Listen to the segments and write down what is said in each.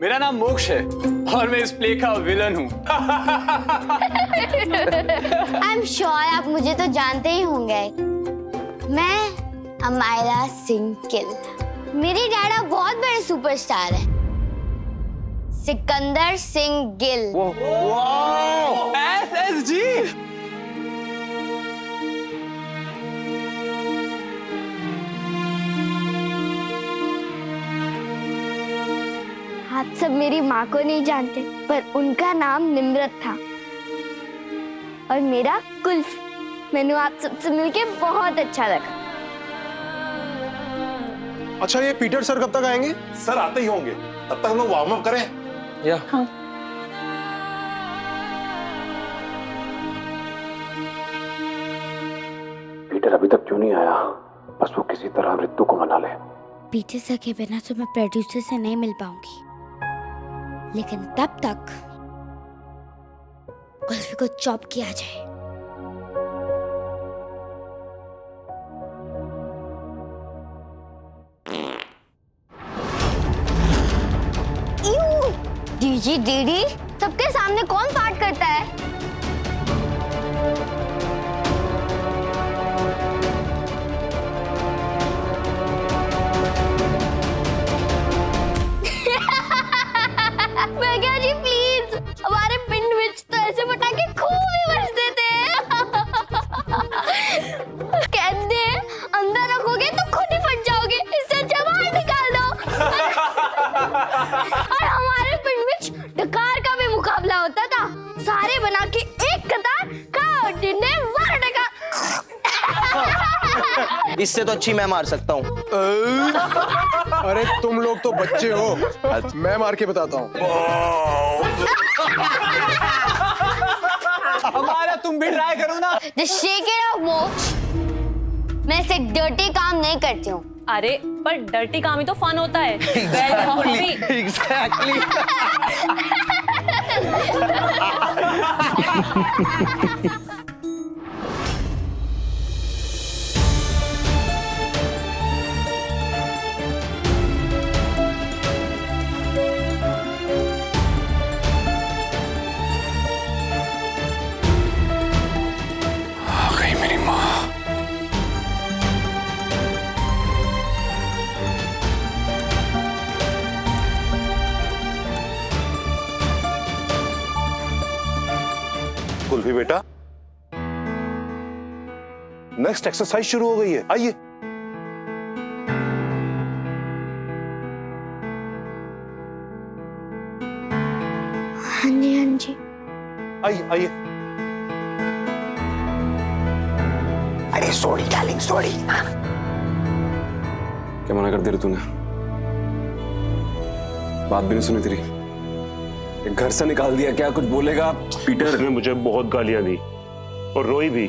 मेरा नाम मोक्ष है और मैं इस प्ले का विलन हूँ। आई एम श्योर आप मुझे तो जानते ही होंगे। मैं अमायरा सिंह गिल। मेरे डैडा बहुत बड़े सुपरस्टार हैं, सिकंदर सिंह गिल। SSG। आप सब मेरी माँ को नहीं जानते, पर उनका नाम निम्रत था और मेरा कुल्फ। मैंने आप सबसे मिलके बहुत अच्छा लगा। अच्छा, ये पीटर सर कब तक आएंगे? सर आते ही होंगे, तब तक हम लोग वार्म अप करें। या हाँ। पीटर अभी तक क्यों नहीं आया? बस वो किसी तरह मृत्यु को मना ले। पीटर सर के बिना तो मैं प्रोड्यूसर से नहीं मिल पाऊंगी, लेकिन तब तक कुल्फी को चॉप किया जाए। डीजी डीडी, सबके सामने कौन फाट करता है? मैं क्या जी, प्लीज हमारे पिंड में तो ऐसे पटाखे खूब ही बजते थे। कहते हैं अंदर रखोगे तो खुद ही फट जाओगे, इससे अच्छा बाहर निकाल दो। और हमारे पिंड में डकार का भी मुकाबला होता था, सारे बना के एक कतार का ने मार डका। इससे तो अच्छी मैं मार सकता हूँ। अरे तुम लोग तो बच्चे हो, मैं मार के बताता हूँ। हमारा तुम भी ट्राई करो ना। Just shake it off, मोक्ष। मैं ऐसे डर्टी काम नहीं करती हूँ। अरे पर डर्टी काम ही तो फन होता है। एग्जैक्टली। कुल्फी बेटा, नेक्स्ट एक्सरसाइज शुरू हो गई है, आइए। हाँ जी, हाँ जी। आइए आइए। अरे सॉरी डार्लिंग, सॉरी। क्या मना कर दिया तूने? बात भी नहीं सुनी तेरी। घर से निकाल दिया, क्या कुछ बोलेगा? पीटर ने मुझे बहुत गालियां दी और रोई भी।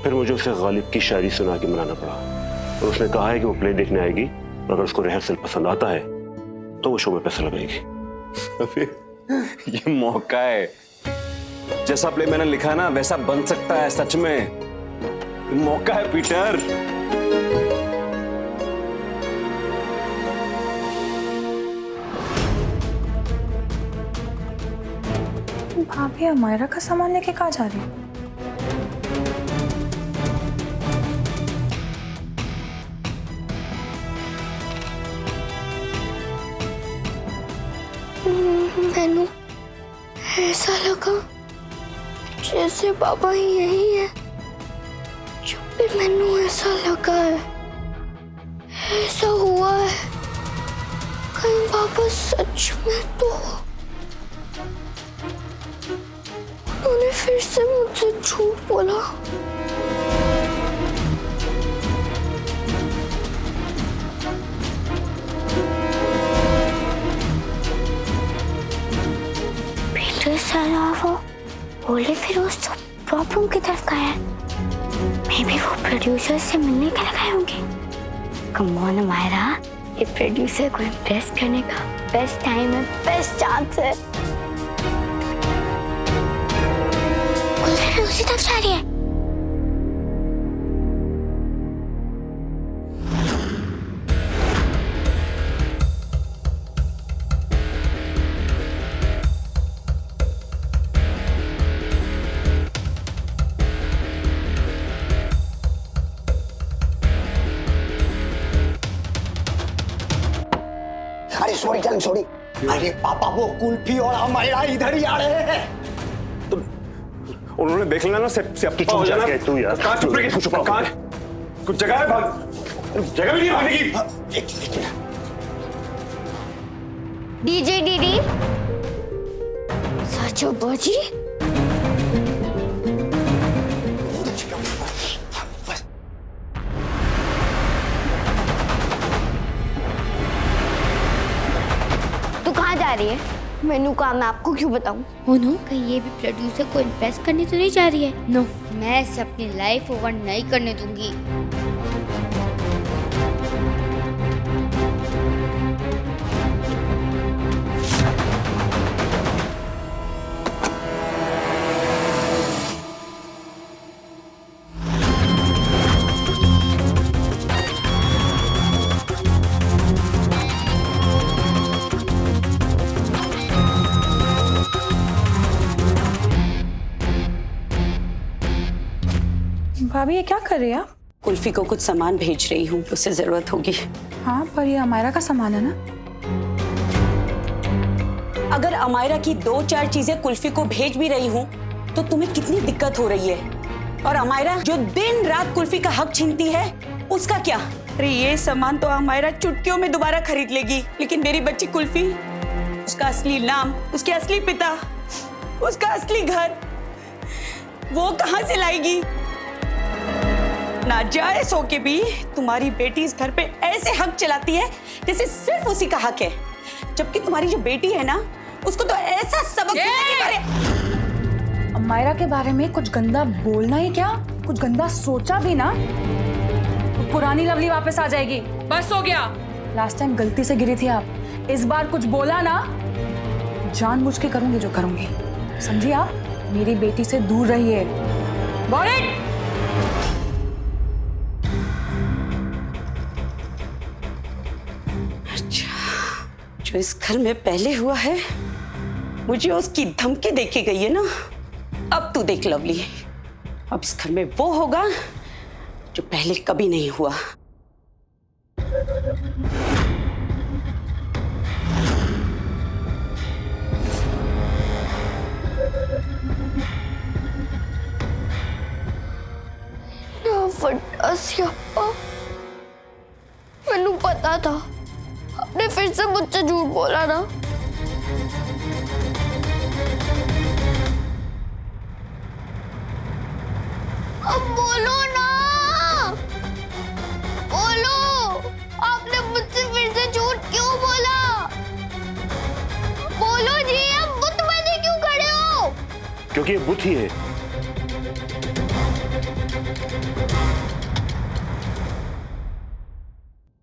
फिर मुझे उसे गालिब की शायरी सुना के मनाना पड़ा और उसने कहा है कि वो प्ले देखने आएगी और अगर उसको रिहर्सल पसंद आता है तो वो शो में पैसा लगाएगी। अबे ये मौका है, जैसा प्ले मैंने लिखा है ना वैसा बन सकता है। सच में मौका है पीटर। भाभी अमायरा का सामान लेके कहाँ जा रही है? मैनू ऐसा लगा जैसे बाबा ही यही है। जब भी मैनू ऐसा लगा है, ऐसा हुआ है, कहीं बाबा सच में तो उन्होंने फिर से मुझसे झूठ बोला। पीटर सर वो बोले फिर वो सब प्रॉब्लम की तरफ गए हैं। मे बी वो प्रोड्यूसर से मिलने के लिए गए होंगे। कम ऑन अमायरा, ये प्रोड्यूसर को इम्प्रेस करने का बेस्ट टाइम है, बेस्ट चांस है। उसी तरफ जा रही है। कोई जान छोड़ी। अरे पापा वो कुल्फी और अमायरा इधर ही आ रहे हैं। उन्होंने देख लेना ना सेट से अब चुप जा के तू यार। कहाँ चुप रही? चुप कहाँ? कुछ जगह है जगह भी नहीं भागने की। डीजे डीडी सचो बाजी तू कहाँ जा रही है? मेनू का मैं आपको क्यों बताऊं? नो कहीं ये भी प्रोड्यूसर को इम्प्रेस करने तो नहीं जा रही है? नो मैं इसे अपनी लाइफ ओवर नहीं करने दूंगी। भाभी ये क्या कर रही है आप? कुल्फी को कुछ सामान भेज रही हूँ, उसे जरूरत होगी। हाँ पर ये अमायरा का सामान है ना। अगर अमायरा की 2-4 चीजें कुल्फी को भेज भी रही हूँ तो तुम्हें कितनी दिक्कत हो रही है। और अमायरा जो दिन रात कुल्फी का हक छीनती है उसका क्या? अरे ये सामान तो अमायरा चुटकियों में दोबारा खरीद लेगी, लेकिन मेरी बच्ची कुल्फी, उसका असली नाम, उसके असली पिता, उसका असली घर, वो कहाँ से लाएगी? नाजायज होके भी तुम्हारी बेटी इस घर पे ऐसे हक चलाती है जैसे सिर्फ उसी का हक है, जबकि तुम्हारी जो बेटी है ना उसको तो ऐसा सबक अमायरा के बारे में कुछ गंदा बोलना ही क्या, कुछ गंदा सोचा भी ना तो पुरानी लवली वापस आ जाएगी। बस हो गया। लास्ट टाइम गलती से गिरी थी आप, इस बार कुछ बोला ना जानबूझ के करूंगी जो करूंगी, समझिए आप? मेरी बेटी से दूर रहिए। Got it? जो इस घर में पहले हुआ है, मुझे उसकी धमकी देके गई है ना, अब तू देख लवली, अब इस घर में वो होगा जो पहले कभी नहीं हुआ। मैनू पता था आपने फिर से मुझसे झूठ बोला ना। अब बोलो ना, बोलो, आपने मुझसे फिर से झूठ क्यों बोला? बोलो जी, अब बुत बने क्यों खड़े हो? क्योंकि ये बुत ही है।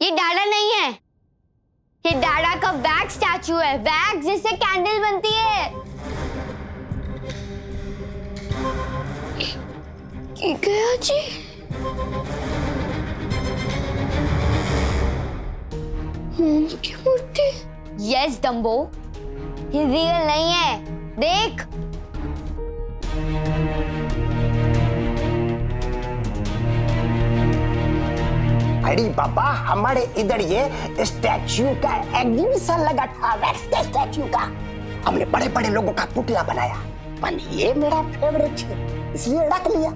ये डाड़ा नहीं है, ये डाड़ा का वैक्स स्टैचू है, वैक्स जिससे कैंडल बनती है। गया जी? की मूर्ति? यस डम्बो, ये रियल नहीं है, देख। अरे पापा हमारे इधर ये स्टैच्यू का एग्जीबिशन लगा था, वैक्स के स्टैच्यू का। हमने बड़े बड़े लोगों का पुतला बनाया, पर ये मेरा फेवरेट है इसलिए रख लिया।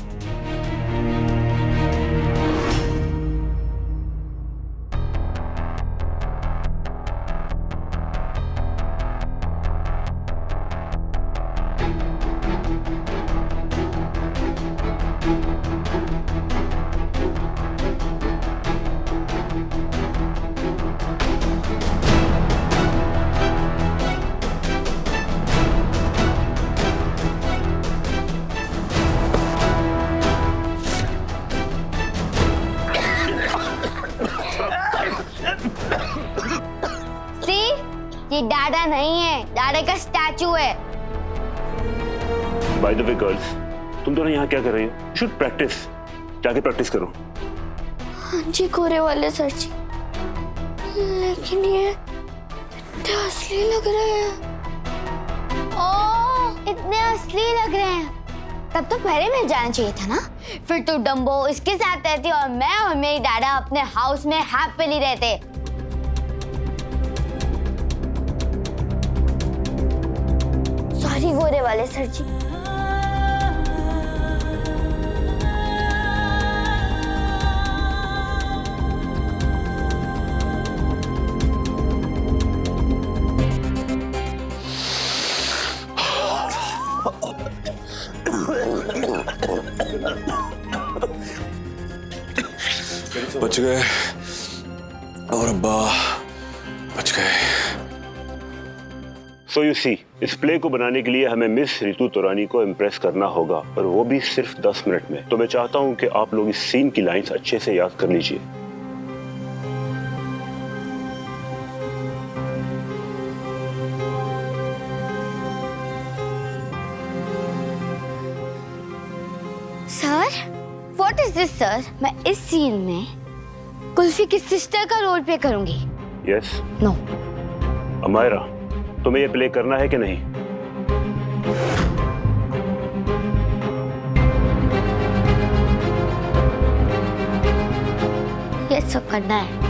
ये डाड़ा नहीं है, डाड़े का स्टैचू है। बाय द वे गर्ल्स, तुम दोनों यहाँ क्या कर रही हो? शुड प्रैक्टिस, जाके प्रैक्टिस करो। हाँ जी गोरे वाले सर जी, लेकिन ये इतने असली लग रहे हैं। ओह, इतने असली लग रहे हैं, तब तो पहले मिल जाना चाहिए था ना। फिर तो डम्बो इसके साथ रहती और मैं और मेरी डाड़ा अपने हाउस में हैप्पीली रहते। वाले सर जी। बच गए और अब्बा बच गए। सो यू सी, इस प्ले को बनाने के लिए हमें मिस रितु तोरानी को इम्प्रेस करना होगा, और वो भी सिर्फ 10 मिनट में। तो मैं चाहता हूं कि आप लोग इस सीन की लाइंस अच्छे से याद कर लीजिए। Sir, what is this sir? मैं इस सीन में कुल्फी की सिस्टर का रोल प्ले करूंगी। यस। नो। अमायरा, तुम्हें ये प्ले करना है कि नहीं? यस सर, करना है।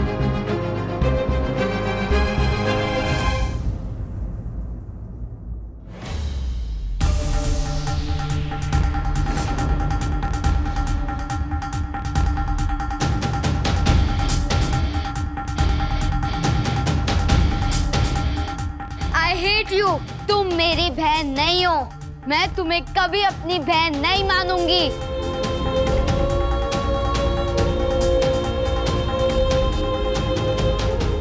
तुम मेरी बहन नहीं हो। मैं तुम्हें कभी अपनी बहन नहीं मानूंगी।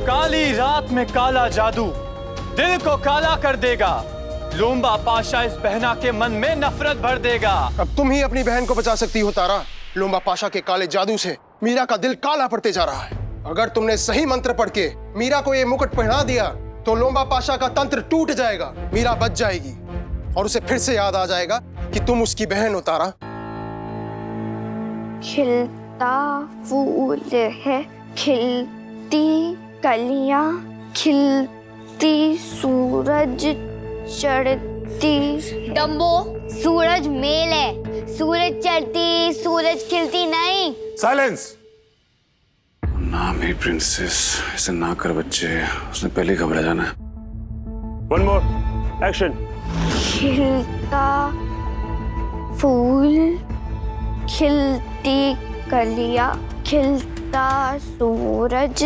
काली रात में काला जादू दिल को काला कर देगा। लूम्बा पाशा इस बहना के मन में नफरत भर देगा। अब तुम ही अपनी बहन को बचा सकती हो तारा। लूम्बा पाशा के काले जादू से मीरा का दिल काला पड़ते जा रहा है। अगर तुमने सही मंत्र पढ़ के मीरा को ये मुकुट पहना दिया तो लूम्बा पाशा का तंत्र टूट जाएगा, मीरा बच जाएगी और उसे फिर से याद आ जाएगा कि तुम उसकी बहन हो तारा। खिलता फूल है, खिलती कलियां, खिलती सूरज, चढ़ती। डम्बो, सूरज मेल है। सूरज चढ़ती, सूरज खिलती नहीं। साइलेंस। ना मेरी प्रिंसेस, ऐसे ना कर बच्चे, उसने पहले ही घबरा जाना है। One more, action. खिलता फूल, खिलती कलियां, खिलता सूरज,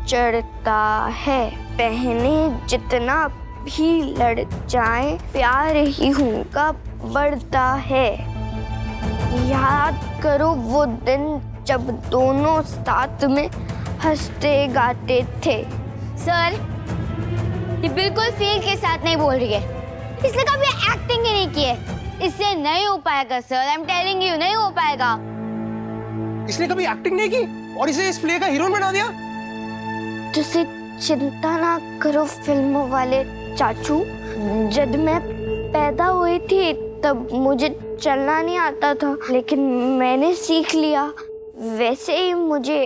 चढ़ता है। बहने जितना भी लड़ जाए, प्यार ही उनका बढ़ता है। याद करो वो दिन जब दोनों साथ में हंसते गाते थे। सर, ये बिल्कुल फील के साथ नहीं बोल रही है। इसने कभी एक्टिंग ही नहीं की है। इससे नहीं हो पाएगा sir, I am telling you, नहीं हो पाएगा। इसने कभी एक्टिंग नहीं की और इसे इस प्ले का हीरोइन बना दिया। तुझे चिंता ना करो फिल्मों वाले चाचू। जब मैं पैदा हुई थी तब मुझे चलना नहीं आता था, लेकिन मैंने सीख लिया। वैसे ही मुझे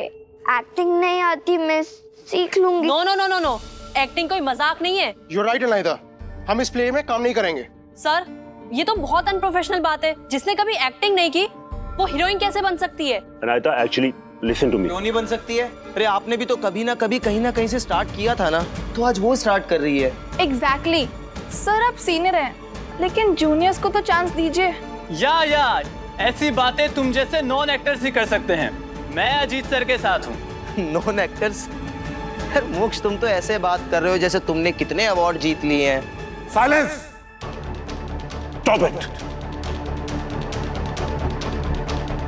एक्टिंग नहीं आती, मैं सीख लूंगी। No no no no no, acting कोई मजाक नहीं है। You're right, Anaita. हम इस प्ले में काम नहीं करेंगे। सर, ये तो बहुत अनप्रोफेशनल बात है। जिसने कभी एक्टिंग नहीं की वो हीरोइन कैसे बन सकती है? Anaita, actually listen to me. क्यों नहीं बन सकती है? अरे आपने भी तो कभी ना कभी कहीं ना कहीं से स्टार्ट किया था ना, तो आज वो स्टार्ट कर रही है। एग्जैक्टली। सर, आप सीनियर हैं, लेकिन जूनियर्स को तो चांस दीजिए। या ऐसी बातें तुम जैसे नॉन एक्टर्स ही कर सकते हैं। मैं अजीत सर के साथ हूँ। Non actors? मोक्ष, तुम तो ऐसे बात कर रहे हो जैसे तुमने कितने अवार्ड जीत लिए हैं। साइलेंस। Stop it.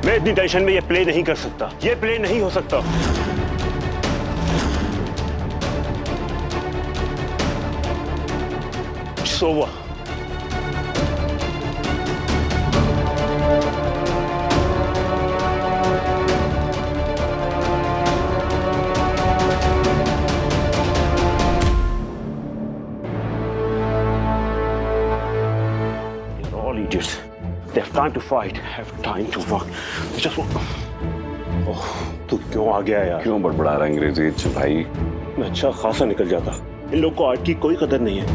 मैं इतनी टेंशन में ये प्ले नहीं कर सकता। ये प्ले नहीं हो सकता। It's over. Idiots. They have time to fight, have time to work. They just want... ओह, तू क्यों आ गया यार? क्यों बड़बड़ा रहा अंग्रेजी भाई? मैं अच्छा खासा निकल जाता। इन लोगों को आर्ट की कोई कदर नहीं है।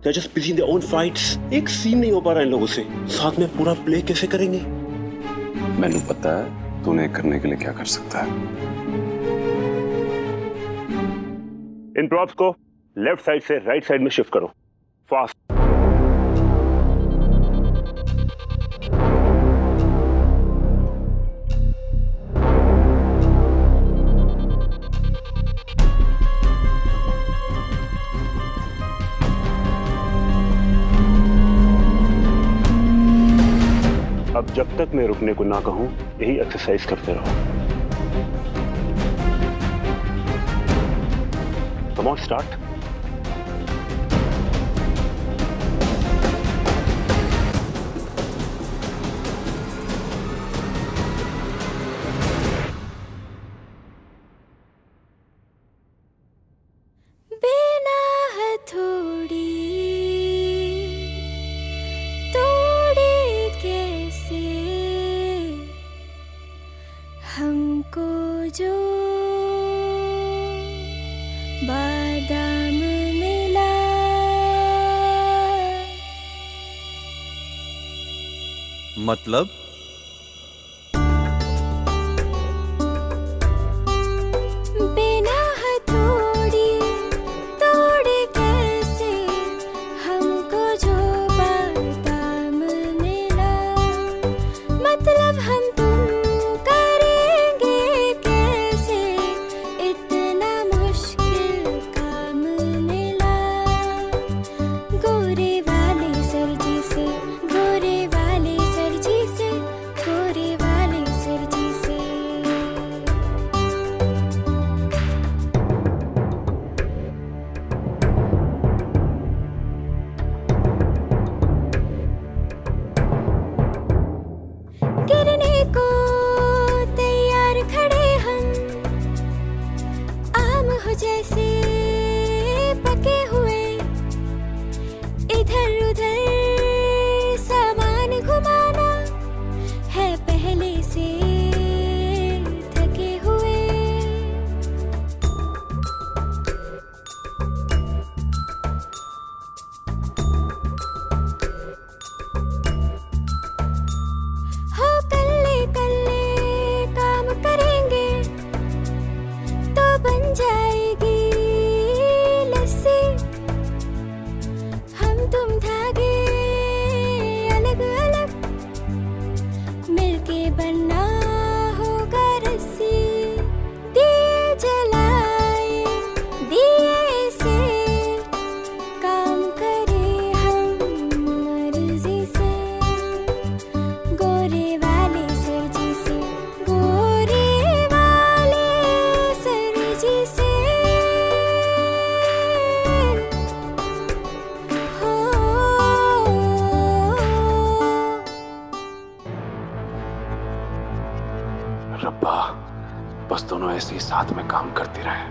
They're just busy in their own fights. एक सीन नहीं हो पा रहा इन लोगों से। साथ में पूरा प्ले कैसे करेंगे? मैंने पता है तूने करने के लिए क्या कर सकता है। इन प्रॉप्स को लेफ्ट साइड से राइट साइड में शिफ्ट करो। फास्ट। जब तक मैं रुकने को ना कहूं यही एक्सरसाइज करते रहो। Come on, start. बिना हथौड़ी तोड़े कैसे हमको जो बादाम मिला। मतलब बिना हथौड़ी तोड़े कैसे हमको जो बादाम मिला। मतलब हम तुम करेंगे कैसे इतना मुश्किल काम मिला। गोरे वाले सरजी से गोरे वाले सरजी से गोरे वाले सरजी से। गिरने को तैयार खड़े हम आम हो जैसे पके हुए। इधर उधर सामान घुमाना है पहले से थके हुए। हो कल्ले कल्ले काम करेंगे तो बन जाएगी लस्सी। हम तुम धागे अलग अलग मिलके बनना होगा रस्सी। दिए जलाए दिए से काम करें हम मर्जी से। गोरे वाले सरजी से गोरे वाले सरजी से। हो रब्बा, बस दोनों ऐसे ही साथ में काम करते रहे।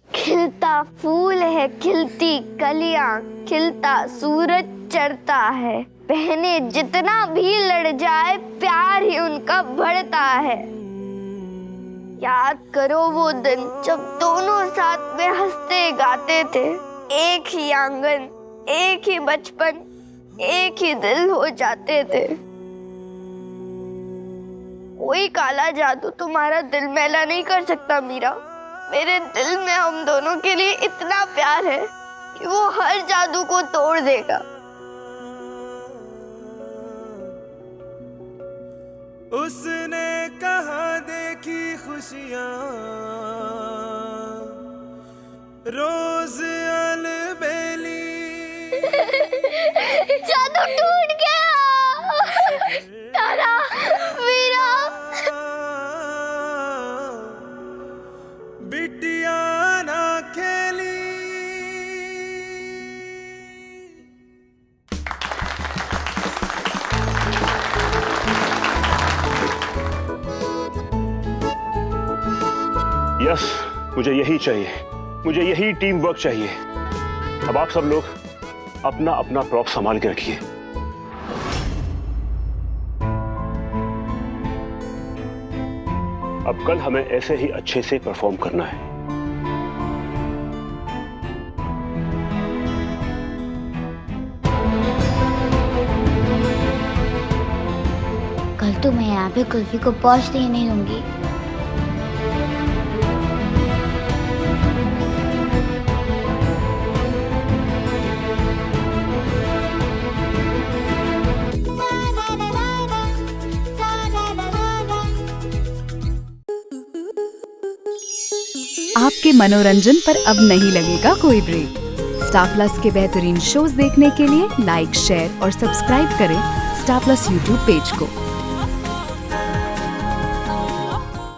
खिलता फूल है खिलती कलियां खिलता सूरज चढ़ता है। बहने जितना भी लड़ जाए प्यार ही उनका बढ़ता है। याद करो वो दिन जब दोनों साथ में हंसते गाते थे। एक ही आंगन एक ही बचपन एक ही दिल हो जाते थे। कोई काला जादू तुम्हारा दिल मैला नहीं कर सकता मीरा। मेरे दिल में हम दोनों के लिए इतना प्यार है कि वो हर जादू को तोड़ देगा। उसने कहा देखी खुशियां रोज अलबेली। जादू टूट गया तारा मीरा। बिटिया ना खेली। यस, मुझे यही चाहिए, मुझे यही टीम वर्क चाहिए। अब आप सब लोग अपना अपना प्रॉप संभाल के रखिए। अब कल हमें ऐसे ही अच्छे से परफॉर्म करना है। कल तो मैं यहाँ पे कुल्फी को पहुंचने ही नहीं दूंगी। आपके मनोरंजन पर अब नहीं लगेगा कोई ब्रेक। स्टार प्लस के बेहतरीन शोज देखने के लिए लाइक, शेयर और सब्सक्राइब करें स्टार प्लस यूट्यूब पेज को।